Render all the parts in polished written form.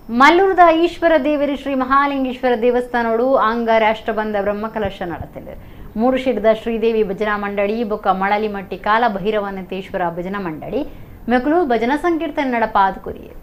ಮಲ್ಲೂರದ ಈಶ್ವರ ದೇವರಿ ಶ್ರೀಮಹಾಲಿಂಗೇಶ್ವರ ದೇವಸ್ಥಾನೋಡು ಅಂಗರಾಷ್ಟ್ರ ಬಂದ ಬ್ರಹ್ಮಕಲಶ ನಡೆತಿದೆ. ಮೂರುಶಿರದ ಶ್ರೀದೇವಿ ಭಜನಾ ಮಂಡಳಿ ಬೊಕ್ಕ ಮಳಲಿಮಟ್ಟಿ ಕಾಲ ಭೈರವನಂತೇಶ್ವರ ಭಜನಾ ಮಂಡಳಿ ಮೆಕಲು ಭಜನಾ ಸಂಕೀರ್ತನೆ ನಡಪಾದ ಕುರಿಯೆ.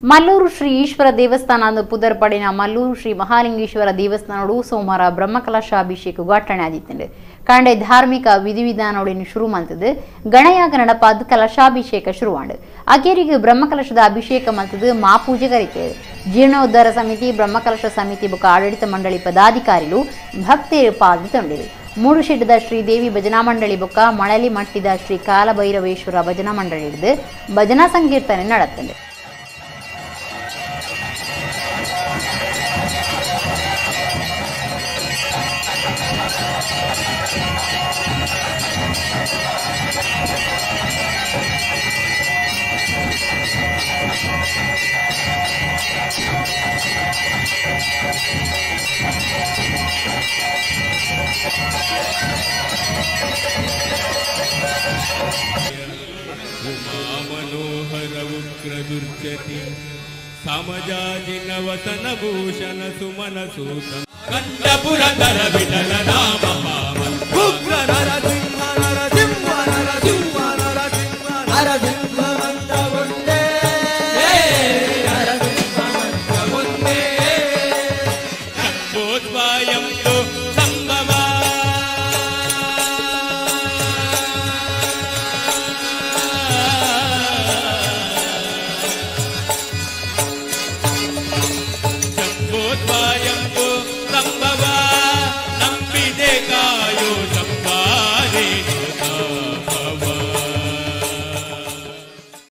ಮಲ್ಲೂರು ಶ್ರೀ ಈಶ್ವರ ದೇವಸ್ಥಾನ ಪುದರ್ಪಡಿನ ಮಲ್ಲೂರು ಶ್ರೀ ಮಹಾಲಿಂಗೇಶ್ವರ ದೇವಸ್ಥಾನೋಡು ಸೋಮವಾರ ಬ್ರಹ್ಮಕಲಶಾಭಿಷೇಕ ಘಾಟನೆ ಆದಿತ್ತಂಡೆ ಕಾಂಡೆ ಧಾರ್ಮಿಕ ವಿಧಿವಿಧಾನೋಡಿನ ಶುರು ಮಲ್ತದು ಗಣಯಾಗ ನಡಪಾದ ಕಲಶಾಭಿಷೇಕ ಶುರುವಾಂಡು ಅಕೇರಿಗೆ ಬ್ರಹ್ಮಕಲಶದ ಅಭಿಷೇಕ ಮಲ್ತದು ಮಾಪೂಜೆ ಕರಿತೇವೆ. ಜೀರ್ಣೋದ್ಧಾರ ಸಮಿತಿ ಬ್ರಹ್ಮಕಲಶ ಸಮಿತಿ ಬೊಕ್ಕ ಆಡಳಿತ ಮಂಡಳಿ ಪದಾಧಿಕಾರಿಗಳು ಭಕ್ತರು ಪಾದ ತೊಂಡಿರು. ಮೂರುಶೆಡ್ಡದ ಶ್ರೀದೇವಿ ಭಜನಾ ಮಂಡಳಿ ಬೊಕ್ಕ ಮಳಲಿ ಮಟ್ಟಿದ ಶ್ರೀ ಕಾಲಭೈರವೇಶ್ವರ ಭಜನಾ ಮಂಡಳಿ ಹಿಡಿದು ಭಜನಾ ಸಂಕೀರ್ತನೆ ನಡೆತ್ತದೆ. मनोहर उग्र दुर्जति समजाति नवतन भूषण सुमन सूतन कंडपुरधर विठल नाम पावन उग्र नर सिंह नर सिंह नर सिंह